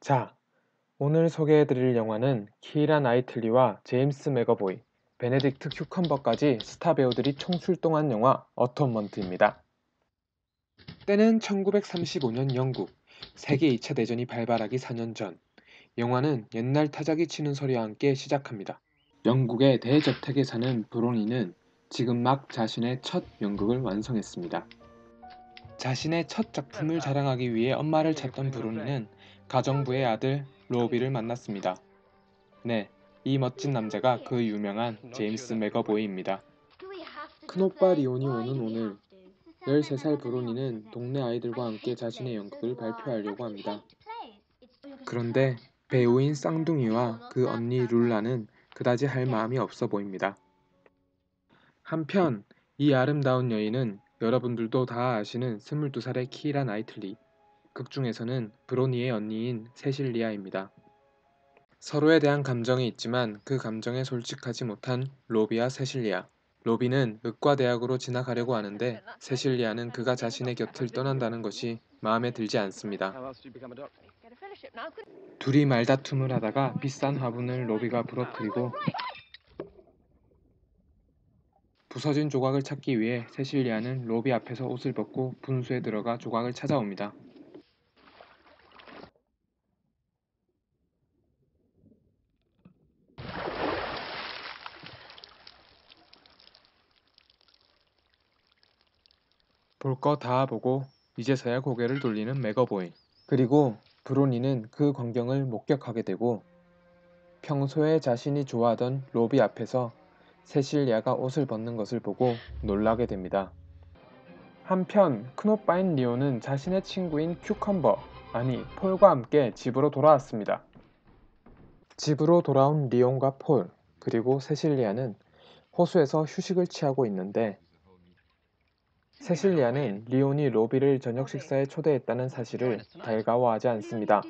자, 오늘 소개해드릴 영화는 키이라 나이틀리와 제임스 맥어보이, 베네딕트 큐컴버까지 스타 배우들이 총출동한 영화 어톤먼트입니다. 때는 1935년 영국, 세계 2차 대전이 발발하기 4년 전. 영화는 옛날 타자기 치는 소리와 함께 시작합니다. 영국의 대저택에 사는 브로니는 지금 막 자신의 첫 연극을 완성했습니다. 자신의 첫 작품을 자랑하기 위해 엄마를 찾던 브로니는 가정부의 아들 로비를 만났습니다. 네, 이 멋진 남자가 그 유명한 제임스 맥어보이입니다. 큰오빠 리온이 오는 오늘 13살 브로니는 동네 아이들과 함께 자신의 연극을 발표하려고 합니다. 그런데 배우인 쌍둥이와 그 언니 룰라는 그다지 할 마음이 없어 보입니다. 한편 이 아름다운 여인은 여러분들도 다 아시는 22살의 키이라 나이틀리, 극중에서는 브로니의 언니인 세실리아입니다. 서로에 대한 감정이 있지만 그 감정에 솔직하지 못한 로비와 세실리아. 로비는 의과대학으로 진학하려고 하는데 세실리아는 그가 자신의 곁을 떠난다는 것이 마음에 들지 않습니다. 둘이 말다툼을 하다가 비싼 화분을 로비가 부러뜨리고 부서진 조각을 찾기 위해 세실리아는 로비 앞에서 옷을 벗고 분수에 들어가 조각을 찾아옵니다. 볼 거 다 보고 이제서야 고개를 돌리는 맥어보이. 그리고 브로니는 그 광경을 목격하게 되고 평소에 자신이 좋아하던 로비 앞에서 세실리아가 옷을 벗는 것을 보고 놀라게 됩니다. 한편 큰오빠인 리오는 자신의 친구인 큐컴버, 아니 폴과 함께 집으로 돌아왔습니다. 집으로 돌아온 리온과 폴, 그리고 세실리아는 호수에서 휴식을 취하고 있는데 세실리아는 리온이 로비를 저녁 식사에 초대했다는 사실을 달가워하지 않습니다.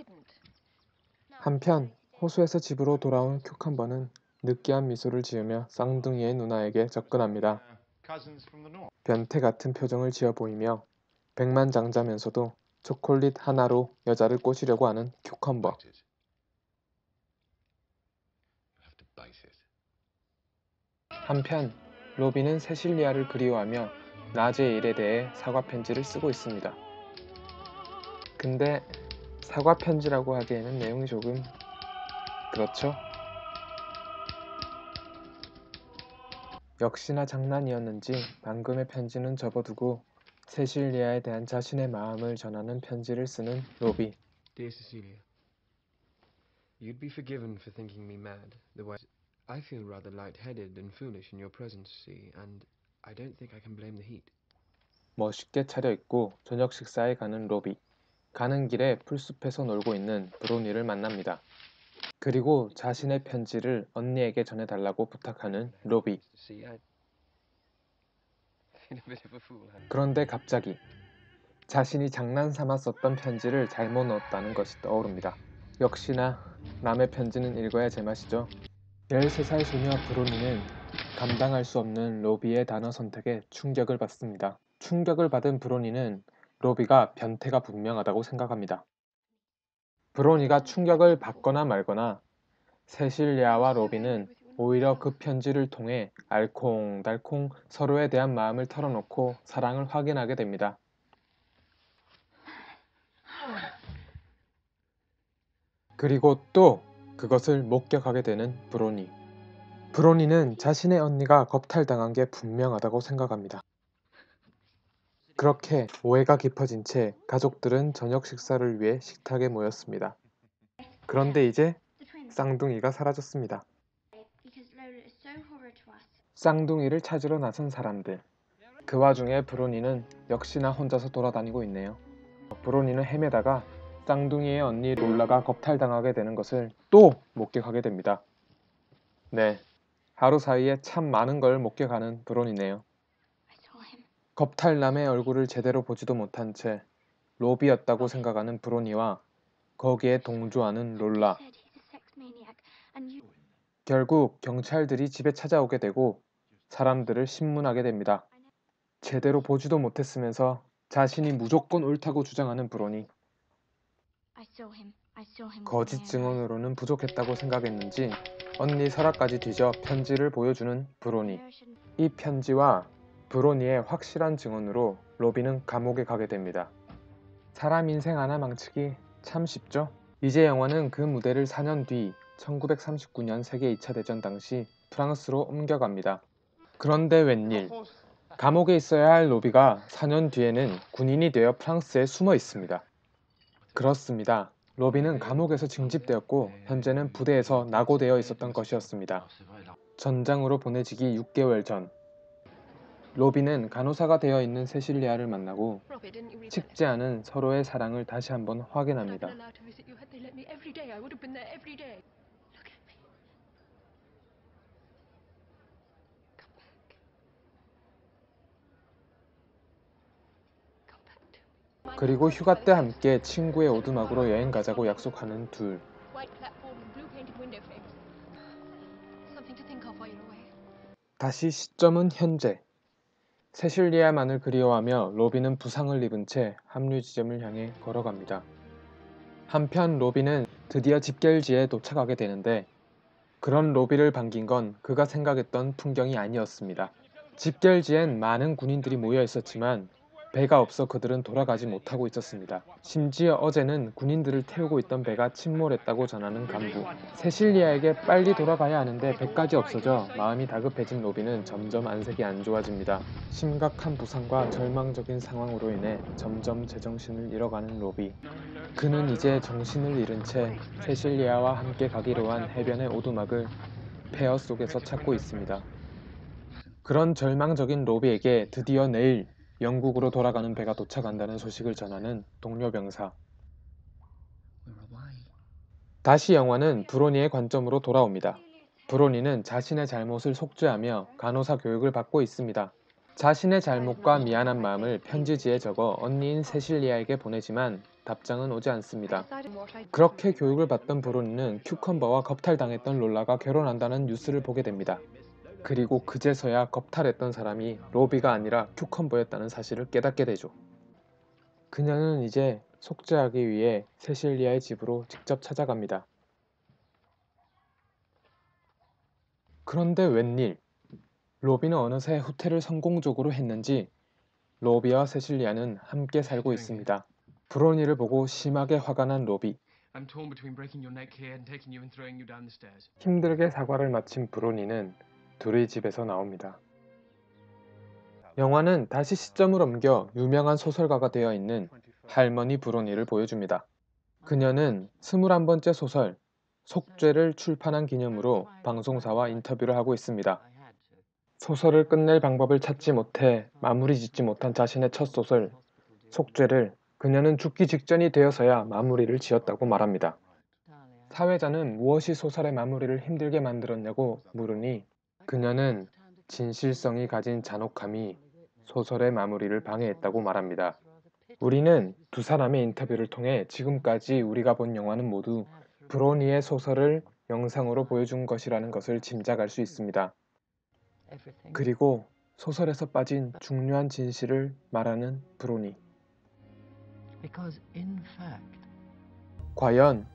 한편 호수에서 집으로 돌아온 큐컴버는 느끼한 미소를 지으며 쌍둥이의 누나에게 접근합니다. 변태 같은 표정을 지어 보이며 백만장자면서도 초콜릿 하나로 여자를 꼬시려고 하는 큐컴버. 한편 로비는 세실리아를 그리워하며 낮의 일에 대해 사과 편지를 쓰고 있습니다. 근데 사과 편지라고 하기에는 내용이 조금 그렇죠? 역시나 장난이었는지 방금의 편지는 접어두고 세실리아에 대한 자신의 마음을 전하는 편지를 쓰는 로비. Dear Cecilia, you'd be forgiven for thinking me mad. The way I feel rather light-headed and foolish in your presence, see, and I don't think I can blame the heat. 멋있게 차려입고 저녁 식사에 가는 로비. 가는 길에 풀숲에서 놀고 있는 브로니를 만납니다. 그리고 자신의 편지를 언니에게 전해달라고 부탁하는 로비. See, I've been a bit of a fool, haven't I? 그런데 갑자기 자신이 장난삼아 썼던 편지를 잘못 넣었다는 것이 떠오릅니다. 역시나 남의 편지는 읽어야 제맛이죠. 13살 소녀 브로니는 감당할 수 없는 로비의 단어 선택에 충격을 받습니다. 충격을 받은 브로니는 로비가 변태가 분명하다고 생각합니다. 브로니가 충격을 받거나 말거나 세실리아와 로비는 오히려 그 편지를 통해 알콩달콩 서로에 대한 마음을 털어놓고 사랑을 확인하게 됩니다. 그리고 또 그것을 목격하게 되는 브로니. 브로니는 자신의 언니가 겁탈당한 게 분명하다고 생각합니다. 그렇게 오해가 깊어진 채 가족들은 저녁 식사를 위해 식탁에 모였습니다. 그런데 이제 쌍둥이가 사라졌습니다. 쌍둥이를 찾으러 나선 사람들. 그 와중에 브로니는 역시나 혼자서 돌아다니고 있네요. 브로니는 헤매다가 쌍둥이의 언니 롤라가 겁탈당하게 되는 것을 또 목격하게 됩니다. 네, 하루 사이에 참 많은 걸 목격하는 브론이네요. 겁탈남의 얼굴을 제대로 보지도 못한 채 로비였다고 생각하는 브로니와 거기에 동조하는 롤라. 결국 경찰들이 집에 찾아오게 되고 사람들을 신문하게 됩니다. 제대로 보지도 못했으면서 자신이 무조건 옳다고 주장하는 브로니. 거짓 증언으로는 부족했다고 생각했는지 언니 설아까지 뒤져 편지를 보여주는 브로니. 이 편지와 브로니의 확실한 증언으로 로비는 감옥에 가게 됩니다. 사람 인생 하나 망치기 참 쉽죠? 이제 영화는 그 무대를 4년 뒤 1939년 세계 2차 대전 당시 프랑스로 옮겨갑니다. 그런데 웬일, 감옥에 있어야 할 로비가 4년 뒤에는 군인이 되어 프랑스에 숨어 있습니다. 그렇습니다. 로비는 감옥에서 징집되었고 현재는 부대에서 낙오되어 있었던 것이었습니다. 전장으로 보내지기 6개월 전, 로비는 간호사가 되어 있는 세실리아를 만나고 식지 않은 서로의 사랑을 다시 한번 확인합니다. 그리고 휴가 때 함께 친구의 오두막으로 여행 가자고 약속하는 둘. 다시 시점은 현재. 세실리아만을 그리워하며 로비는 부상을 입은 채 합류 지점을 향해 걸어갑니다. 한편 로비는 드디어 집결지에 도착하게 되는데 그런 로비를 반긴 건 그가 생각했던 풍경이 아니었습니다. 집결지엔 많은 군인들이 모여 있었지만 배가 없어 그들은 돌아가지 못하고 있었습니다. 심지어 어제는 군인들을 태우고 있던 배가 침몰했다고 전하는 간부. 세실리아에게 빨리 돌아가야 하는데 배까지 없어져 마음이 다급해진 로비는 점점 안색이 안 좋아집니다. 심각한 부상과 절망적인 상황으로 인해 점점 제정신을 잃어가는 로비. 그는 이제 정신을 잃은 채 세실리아와 함께 가기로 한 해변의 오두막을 폐허 속에서 찾고 있습니다. 그런 절망적인 로비에게 드디어 내일 영국으로 돌아가는 배가 도착한다는 소식을 전하는 동료 병사. 다시 영화는 브로니의 관점으로 돌아옵니다. 브로니는 자신의 잘못을 속죄하며 간호사 교육을 받고 있습니다. 자신의 잘못과 미안한 마음을 편지지에 적어 언니인 세실리아에게 보내지만 답장은 오지 않습니다. 그렇게 교육을 받던 브로니는 큐컴버와 겁탈당했던 롤라가 결혼한다는 뉴스를 보게 됩니다. 그리고 그제서야 겁탈했던 사람이 로비가 아니라 큐컴버였다는 사실을 깨닫게 되죠. 그녀는 이제 속죄하기 위해 세실리아의 집으로 직접 찾아갑니다. 그런데 웬일, 로비는 어느새 후퇴를 성공적으로 했는지 로비와 세실리아는 함께 살고 있습니다. 브로니를 보고 심하게 화가 난 로비. I'm torn between breaking your neck here and taking you and throwing you down the stairs. 힘들게 사과를 마친 브로니는 둘의 집에서 나옵니다. 영화는 다시 시점을 옮겨 유명한 소설가가 되어 있는 할머니 브로니를 보여줍니다. 그녀는 21번째 소설 속죄를 출판한 기념으로 방송사와 인터뷰를 하고 있습니다. 소설을 끝낼 방법을 찾지 못해 마무리 짓지 못한 자신의 첫 소설 속죄를 그녀는 죽기 직전이 되어서야 마무리를 지었다고 말합니다. 사회자는 무엇이 소설의 마무리를 힘들게 만들었냐고 물으니 그녀는 진실성이 가진 잔혹함이 소설의 마무리를 방해했다고 말합니다. 우리는 두 사람의 인터뷰를 통해 지금까지 우리가 본 영화는 모두 브로니의 소설을 영상으로 보여준 것이라는 것을 짐작할 수 있습니다. 그리고 소설에서 빠진 중요한 진실을 말하는 브로니. 과연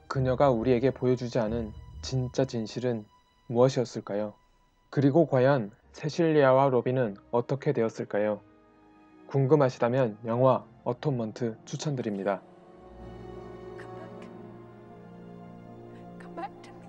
그녀가 우리에게 보여주지 않은 진짜 진실은 무엇이었을까요? 그리고 과연 세실리아와 로비는 어떻게 되었을까요? 궁금하시다면 영화 어톤먼트 추천드립니다. Come back to me.